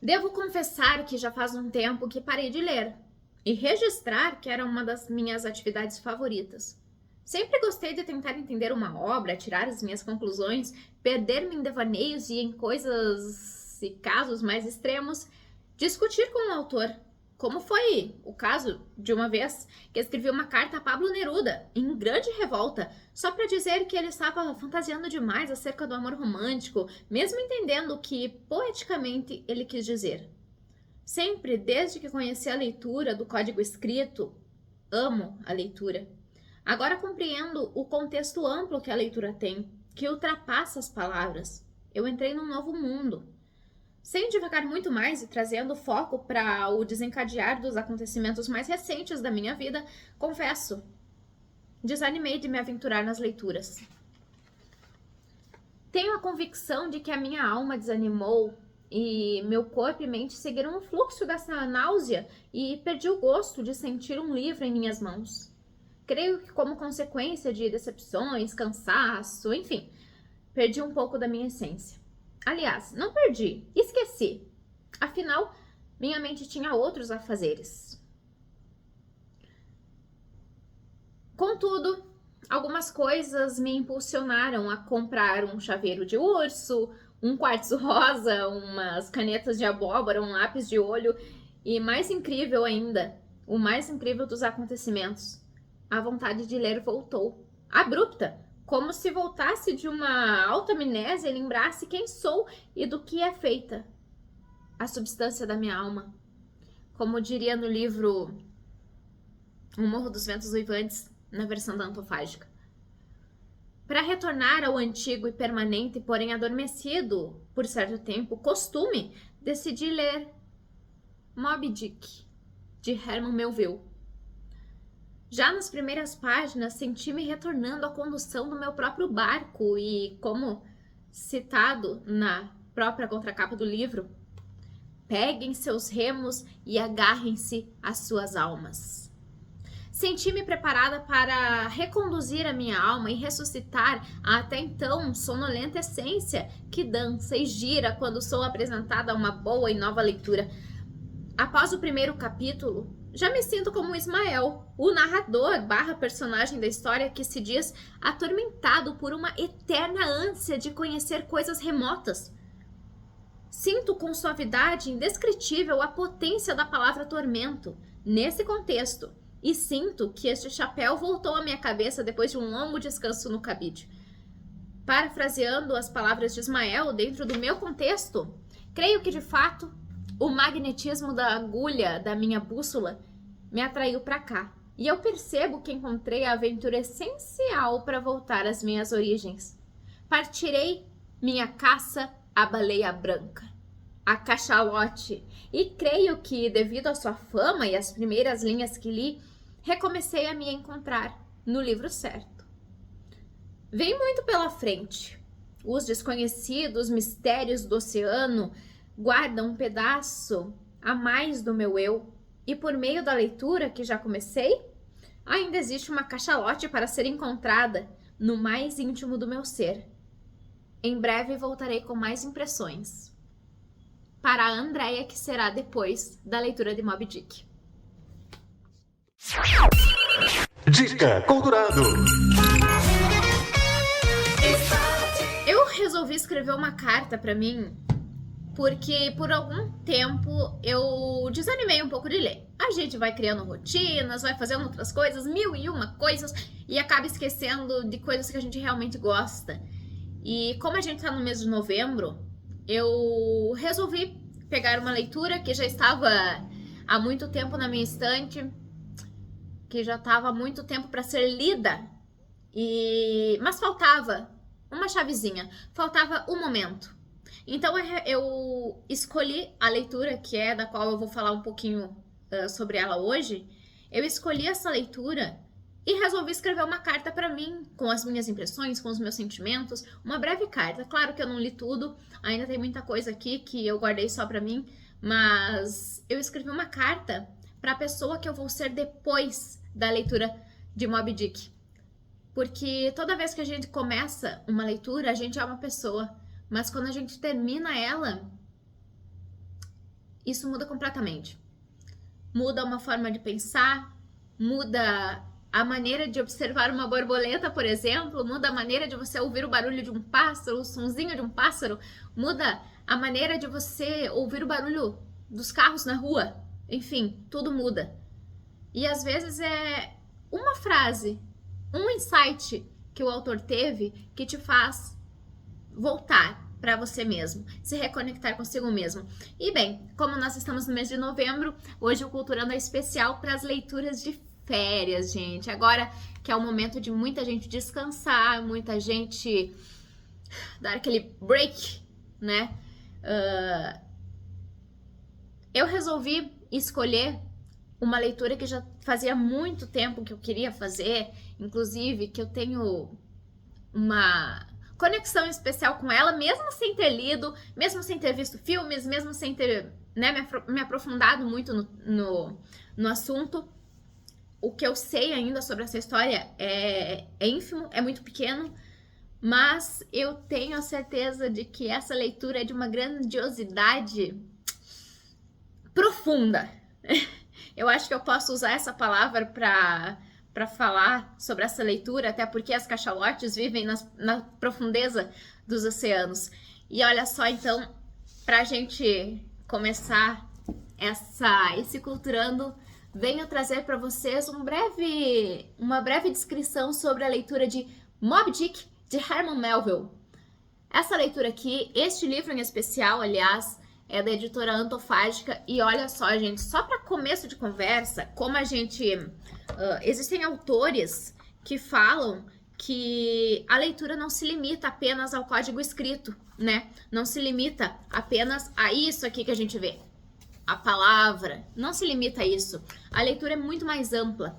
Devo confessar que já faz um tempo que parei de ler e registrar que era uma das minhas atividades favoritas. Sempre gostei de tentar entender uma obra, tirar as minhas conclusões, perder-me em devaneios e em coisas e casos mais extremos, discutir com o autor. Como foi o caso de uma vez que escrevi uma carta a Pablo Neruda, em grande revolta, só para dizer que ele estava fantasiando demais acerca do amor romântico, mesmo entendendo o que poeticamente ele quis dizer. Sempre, desde que conheci a leitura do código escrito, amo a leitura. Agora compreendo o contexto amplo que a leitura tem, que ultrapassa as palavras. Eu entrei num novo mundo. Sem divagar muito mais e trazendo foco para o desencadear dos acontecimentos mais recentes da minha vida, confesso, desanimei de me aventurar nas leituras. Tenho a convicção de que a minha alma desanimou e meu corpo e mente seguiram o fluxo dessa náusea e perdi o gosto de sentir um livro em minhas mãos. Creio que como consequência de decepções, cansaço, enfim, perdi um pouco da minha essência. Aliás, não perdi, esqueci. Afinal, minha mente tinha outros afazeres. Contudo, algumas coisas me impulsionaram a comprar um chaveiro de urso, um quartzo rosa, umas canetas de abóbora, um lápis de olho e, mais incrível ainda, o mais incrível dos acontecimentos, a vontade de ler voltou, abrupta, como se voltasse de uma alta amnésia e lembrasse quem sou e do que é feita a substância da minha alma. Como diria no livro O Morro dos Ventos Uivantes, na versão da Antofágica. Para retornar ao antigo e permanente, porém adormecido por certo tempo, costume, decidi ler Moby Dick, de Herman Melville. Já nas primeiras páginas, senti-me retornando à condução do meu próprio barco e, como citado na própria contracapa do livro, peguem seus remos e agarrem-se às suas almas. Senti-me preparada para reconduzir a minha alma e ressuscitar a até então sonolenta essência que dança e gira quando sou apresentada a uma boa e nova leitura. Após o primeiro capítulo, já me sinto como Ismael, o narrador / personagem da história que se diz atormentado por uma eterna ânsia de conhecer coisas remotas. Sinto com suavidade indescritível a potência da palavra tormento nesse contexto e sinto que este chapéu voltou à minha cabeça depois de um longo descanso no cabide. Parafraseando as palavras de Ismael dentro do meu contexto, creio que de fato o magnetismo da agulha da minha bússola me atraiu para cá. E eu percebo que encontrei a aventura essencial para voltar às minhas origens. Partirei minha caça à baleia branca, a cachalote. E creio que, devido à sua fama e às primeiras linhas que li, recomecei a me encontrar no livro certo. Vem muito pela frente. Os desconhecidos mistérios do oceano guardam um pedaço a mais do meu eu, e por meio da leitura que já comecei, ainda existe uma cachalote para ser encontrada no mais íntimo do meu ser. Em breve voltarei com mais impressões para a Andréia, que será depois da leitura de Moby Dick. Dica Culturado. Eu resolvi escrever uma carta para mim porque por algum tempo eu desanimei um pouco de ler. A gente vai criando rotinas, vai fazendo outras coisas, 1001 coisas, e acaba esquecendo de coisas que a gente realmente gosta. E como a gente tá no mês de novembro, eu resolvi pegar uma leitura que já estava há muito tempo na minha estante, que já estava há muito tempo para ser lida, mas faltava uma chavezinha, faltava um momento. Então eu escolhi a leitura, que é da qual eu vou falar um pouquinho sobre ela hoje. Eu escolhi essa leitura e resolvi escrever uma carta para mim, com as minhas impressões, com os meus sentimentos, uma breve carta. Claro que eu não li tudo, ainda tem muita coisa aqui que eu guardei só para mim, mas eu escrevi uma carta para a pessoa que eu vou ser depois da leitura de Moby Dick. Porque toda vez que a gente começa uma leitura, a gente é uma pessoa. Mas quando a gente termina ela, isso muda completamente. Muda uma forma de pensar, muda a maneira de observar uma borboleta, por exemplo, muda a maneira de você ouvir o barulho de um pássaro, o sonzinho de um pássaro, muda a maneira de você ouvir o barulho dos carros na rua. Enfim, tudo muda. E às vezes é uma frase, um insight que o autor teve que te faz voltar para você mesmo, se reconectar consigo mesmo. E bem, como nós estamos no mês de novembro, hoje o Culturando é especial para as leituras de férias, gente. Agora que é o momento de muita gente descansar, muita gente dar aquele break, né? Eu resolvi escolher uma leitura que já fazia muito tempo que eu queria fazer, inclusive que eu tenho uma conexão especial com ela, mesmo sem ter lido, mesmo sem ter visto filmes, mesmo sem ter, né, me aprofundado muito no assunto. O que eu sei ainda sobre essa história é ínfimo, é muito pequeno, mas eu tenho a certeza de que essa leitura é de uma grandiosidade profunda. Eu acho que eu posso usar essa palavra para falar sobre essa leitura, até porque as cachalotes vivem na profundeza dos oceanos. E olha só, então, para a gente começar esse Culturando, venho trazer para vocês uma breve descrição sobre a leitura de Moby Dick, de Herman Melville. Essa leitura aqui, este livro em especial, aliás, é da editora Antofágica. E olha só, gente, só para começo de conversa, como a gente... existem autores que falam que a leitura não se limita apenas ao código escrito, né? Não se limita apenas a isso aqui que a gente vê. A palavra, não se limita a isso. A leitura é muito mais ampla.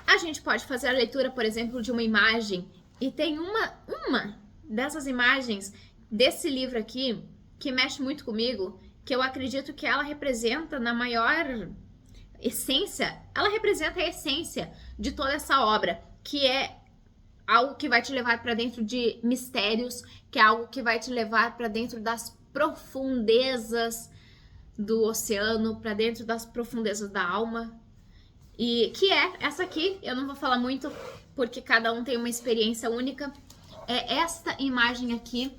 A gente pode fazer a leitura, por exemplo, de uma imagem, e tem uma dessas imagens desse livro aqui que mexe muito comigo, que eu acredito que ela representa na maior essência, ela representa a essência de toda essa obra, que é algo que vai te levar para dentro de mistérios, que é algo que vai te levar para dentro das profundezas do oceano, para dentro das profundezas da alma, e que é essa aqui. Eu não vou falar muito porque cada um tem uma experiência única. É esta imagem aqui.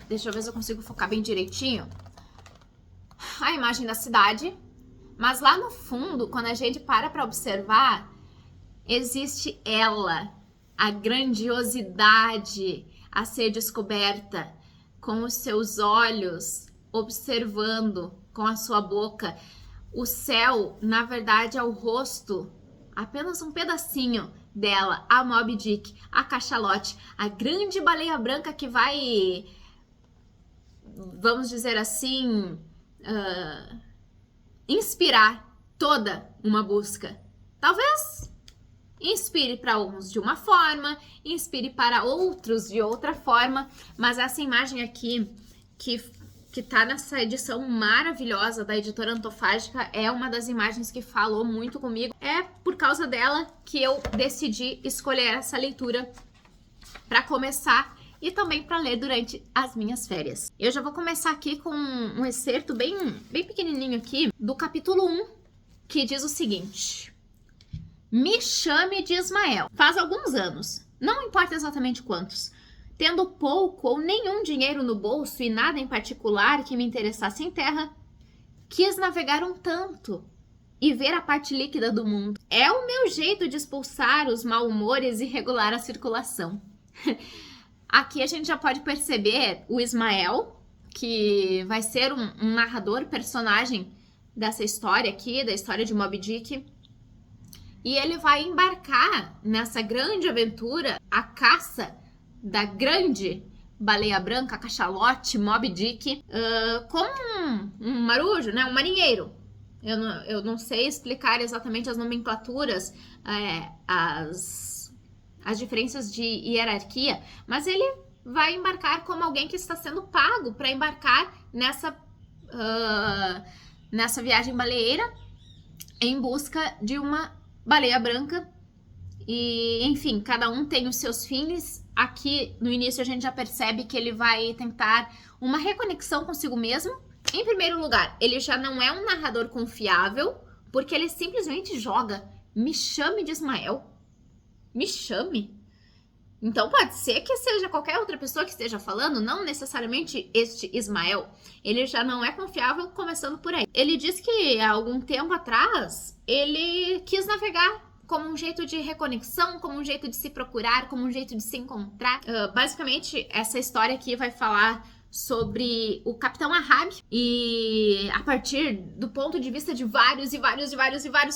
Deixa eu ver se eu consigo focar bem direitinho. A imagem da cidade, mas lá no fundo, quando a gente para observar, existe ela, a grandiosidade a ser descoberta, com os seus olhos observando, com a sua boca. O céu, na verdade, é o rosto, apenas um pedacinho dela, a Moby Dick, a cachalote, a grande baleia branca que vai, vamos dizer assim, inspirar toda uma busca. Talvez inspire para uns de uma forma, inspire para outros de outra forma, mas essa imagem aqui, que tá nessa edição maravilhosa da editora Antofágica, é uma das imagens que falou muito comigo. É por causa dela que eu decidi escolher essa leitura para começar e também para ler durante as minhas férias. Eu já vou começar aqui com um excerto bem pequenininho aqui do capítulo 1, que diz o seguinte: Me chame de Ismael. Faz alguns anos, não importa exatamente quantos, tendo pouco ou nenhum dinheiro no bolso e nada em particular que me interessasse em terra, quis navegar um tanto e ver a parte líquida do mundo. É o meu jeito de expulsar os mal-humores e regular a circulação. Aqui a gente já pode perceber o Ismael, que vai ser um narrador, personagem dessa história aqui, da história de Moby Dick. E ele vai embarcar nessa grande aventura, a caça da baleia branca, a cachalote, Moby Dick, como um marujo, né? Um marinheiro. Eu não sei explicar exatamente as nomenclaturas, as diferenças de hierarquia, mas ele vai embarcar como alguém que está sendo pago para embarcar nessa viagem baleeira em busca de uma baleia branca. E, enfim, cada um tem os seus fins. Aqui, no início, a gente já percebe que ele vai tentar uma reconexão consigo mesmo, Em primeiro lugar, ele já não é um narrador confiável, porque ele simplesmente joga "me chame de Ismael". Me chame? Então pode ser que seja qualquer outra pessoa que esteja falando, não necessariamente este Ismael. Ele já não é confiável, começando por aí. Ele diz que há algum tempo atrás ele quis navegar como um jeito de reconexão, como um jeito de se procurar, como um jeito de se encontrar. Basicamente, essa história aqui vai falar sobre o Capitão Ahab, e a partir do ponto de vista de vários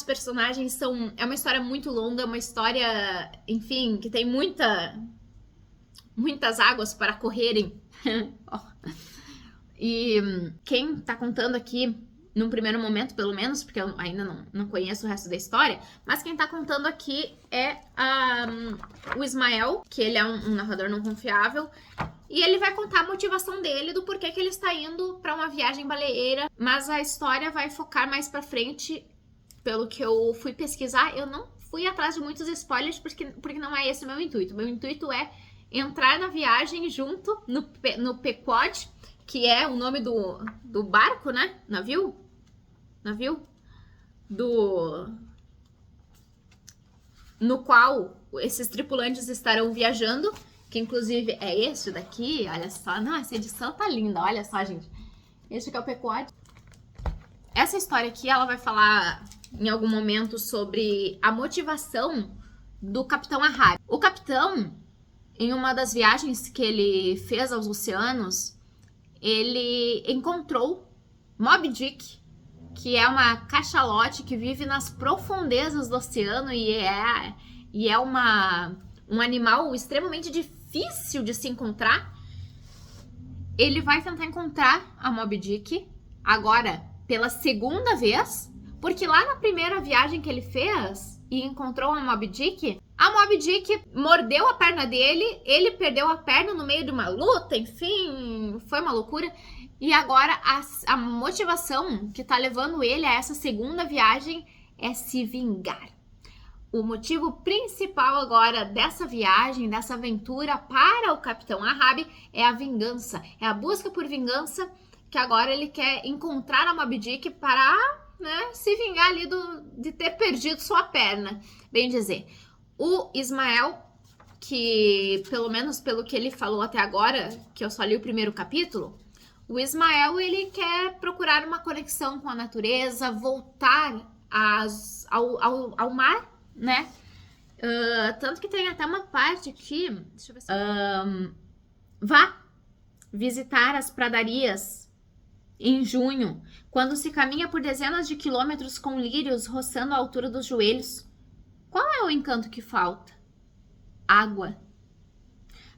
personagens. É uma história muito longa, uma história, enfim, que tem muitas águas para correrem. E quem tá contando aqui, num primeiro momento, pelo menos, porque eu ainda não conheço o resto da história, mas quem tá contando aqui é o Ismael, que ele é um narrador não confiável, e ele vai contar a motivação dele, do porquê que ele está indo para uma viagem baleeira, mas a história vai focar mais pra frente. Pelo que eu fui pesquisar, eu não fui atrás de muitos spoilers, porque não é esse o meu intuito. Meu intuito é entrar na viagem junto, no Pequod, que é o nome do barco, né? Navio? No qual esses tripulantes estarão viajando, que inclusive é esse daqui, olha só. Não, essa edição tá linda, olha só, gente. Esse aqui é o Pequod. Essa história aqui, ela vai falar em algum momento sobre a motivação do Capitão Ahab. O capitão, em uma das viagens que ele fez aos oceanos, ele encontrou Moby Dick, que é uma cachalote que vive nas profundezas do oceano e é um animal extremamente difícil de se encontrar. Ele vai tentar encontrar a Moby Dick agora pela segunda vez, porque lá na primeira viagem que ele fez e encontrou a Moby Dick mordeu a perna dele, ele perdeu a perna no meio de uma luta, enfim, foi uma loucura. E agora a motivação que tá levando ele a essa segunda viagem é se vingar. O motivo principal agora dessa viagem, dessa aventura para o Capitão Ahab é a vingança, é a busca por vingança, que agora ele quer encontrar a Moby Dick para, né, se vingar ali de ter perdido sua perna, bem dizer. O Ismael, que pelo menos pelo que ele falou até agora, que eu só li o primeiro capítulo, o Ismael, ele quer procurar uma conexão com a natureza, voltar ao mar, né? Tanto que tem até uma parte aqui, deixa eu ver se... vá visitar as pradarias em junho, quando se caminha por dezenas de quilômetros com lírios roçando a altura dos joelhos. Qual é o encanto que falta? Água.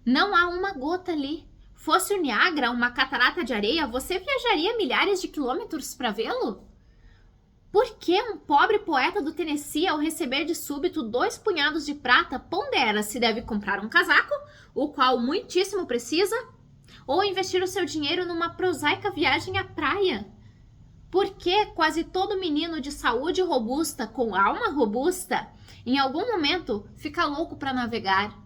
Não há uma gota ali. Fosse o Niágara uma catarata de areia, você viajaria milhares de quilômetros para vê-lo? Por que um pobre poeta do Tennessee, ao receber de súbito 2 punhados de prata, pondera se deve comprar um casaco, o qual muitíssimo precisa, ou investir o seu dinheiro numa prosaica viagem à praia? Por que quase todo menino de saúde robusta, com alma robusta, em algum momento fica louco para navegar?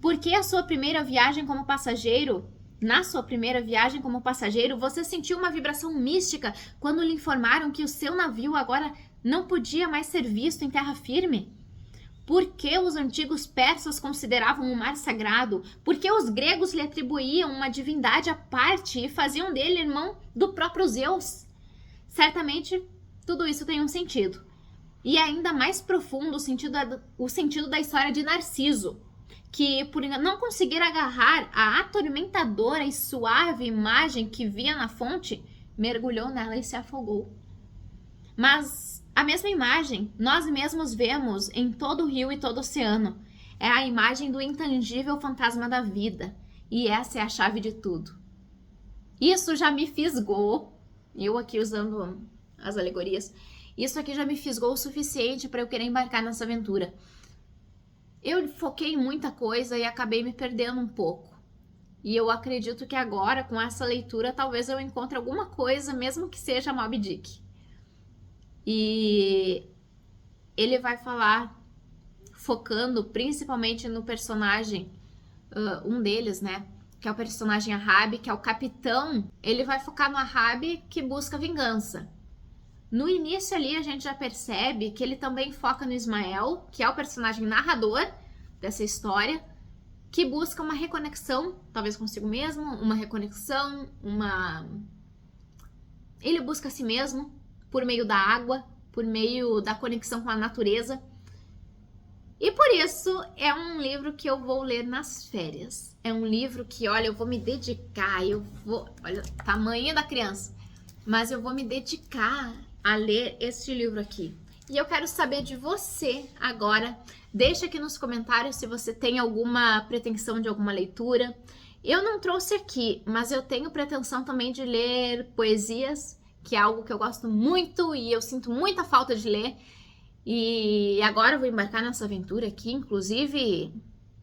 Por que na sua primeira viagem como passageiro, você sentiu uma vibração mística quando lhe informaram que o seu navio agora não podia mais ser visto em terra firme? Por que os antigos persas consideravam o mar sagrado? Por que os gregos lhe atribuíam uma divindade à parte e faziam dele irmão do próprio Zeus? Certamente, tudo isso tem um sentido. E ainda mais profundo o sentido da história de Narciso, que, por não conseguir agarrar a atormentadora e suave imagem que via na fonte, mergulhou nela e se afogou. Mas a mesma imagem nós mesmos vemos em todo o rio e todo o oceano. É a imagem do intangível fantasma da vida, e essa é a chave de tudo. Isso já me fisgou, eu aqui usando as alegorias, isso aqui já me fisgou o suficiente para eu querer embarcar nessa aventura. Eu foquei em muita coisa e acabei me perdendo um pouco. E eu acredito que agora, com essa leitura, talvez eu encontre alguma coisa, mesmo que seja Moby Dick. E ele vai falar, focando principalmente no personagem, um deles, né? que é o personagem Ahab, que é o capitão, ele vai focar no Ahab que busca vingança. No início ali a gente já percebe que ele também foca no Ismael, que é o personagem narrador dessa história, que busca uma reconexão, talvez consigo mesmo, uma reconexão, ele busca a si mesmo por meio da água, por meio da conexão com a natureza. E por isso é um livro que eu vou ler nas férias. É um livro que, olha, eu vou me dedicar, olha, tamanho da criança, mas eu vou me dedicar a ler este livro aqui. E eu quero saber de você agora. Deixa aqui nos comentários se você tem alguma pretensão de alguma leitura. Eu não trouxe aqui, mas eu tenho pretensão também de ler poesias, que é algo que eu gosto muito e eu sinto muita falta de ler. E agora eu vou embarcar nessa aventura aqui, inclusive,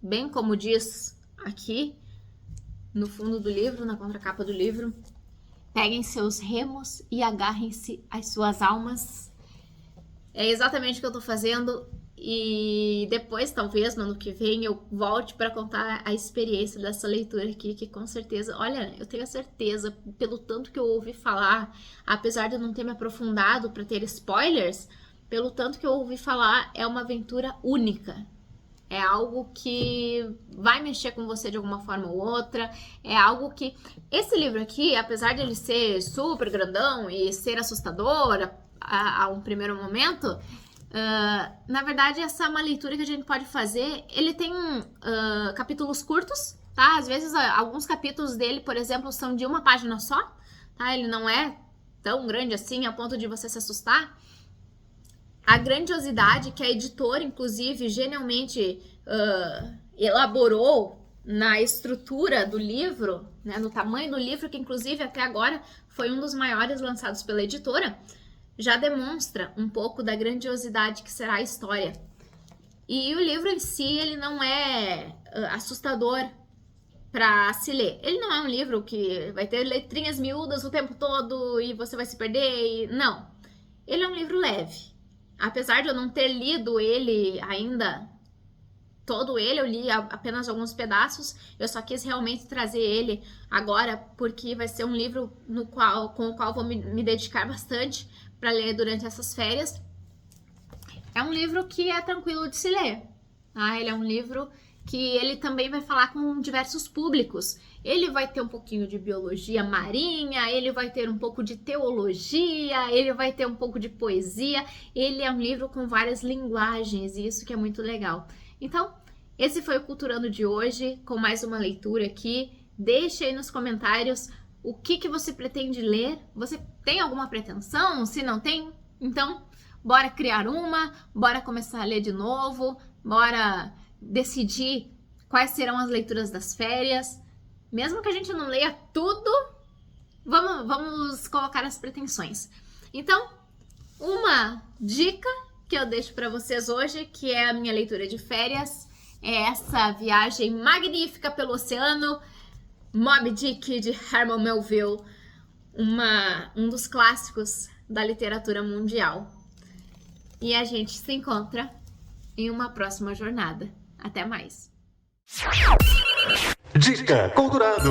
bem como diz aqui no fundo do livro, na contracapa do livro, peguem seus remos e agarrem-se às suas almas. É exatamente o que eu tô fazendo e depois, talvez, no ano que vem, eu volte para contar a experiência dessa leitura aqui, que com certeza, olha, eu tenho a certeza, pelo tanto que eu ouvi falar, apesar de eu não ter me aprofundado para ter spoilers, pelo tanto que eu ouvi falar, é uma aventura única. É algo que vai mexer com você de alguma forma ou outra. É algo que... Esse livro aqui, apesar de ele ser super grandão e ser assustador a um primeiro momento, na verdade, essa é uma leitura que a gente pode fazer. Ele tem capítulos curtos, tá? Às vezes, alguns capítulos dele, por exemplo, são de uma página só, tá? Ele não é tão grande assim a ponto de você se assustar. A grandiosidade que a editora, inclusive, genialmente elaborou na estrutura do livro, né, no tamanho do livro, que inclusive até agora foi um dos maiores lançados pela editora, já demonstra um pouco da grandiosidade que será a história. E o livro em si, ele não é assustador para se ler. Ele não é um livro que vai ter letrinhas miúdas o tempo todo e você vai se perder. Não. Ele é um livro leve. Apesar de eu não ter lido ele ainda, todo ele, eu li apenas alguns pedaços, eu só quis realmente trazer ele agora, porque vai ser um livro com o qual vou me dedicar bastante para ler durante essas férias. É um livro que é tranquilo de se ler, tá? Ele é um livro que ele também vai falar com diversos públicos. Ele vai ter um pouquinho de biologia marinha, ele vai ter um pouco de teologia, ele vai ter um pouco de poesia. Ele é um livro com várias linguagens e isso que é muito legal. Então, esse foi o Culturando de hoje, com mais uma leitura aqui. Deixa aí nos comentários o que você pretende ler. Você tem alguma pretensão? Se não tem, então bora criar uma, bora começar a ler de novo, bora decidir quais serão as leituras das férias. Mesmo que a gente não leia tudo, vamos colocar as pretensões. Então, uma dica que eu deixo para vocês hoje, que é a minha leitura de férias, é essa viagem magnífica pelo oceano, Moby Dick, de Herman Melville, um dos clássicos da literatura mundial. E a gente se encontra em uma próxima jornada. Até mais! Dica Culturado.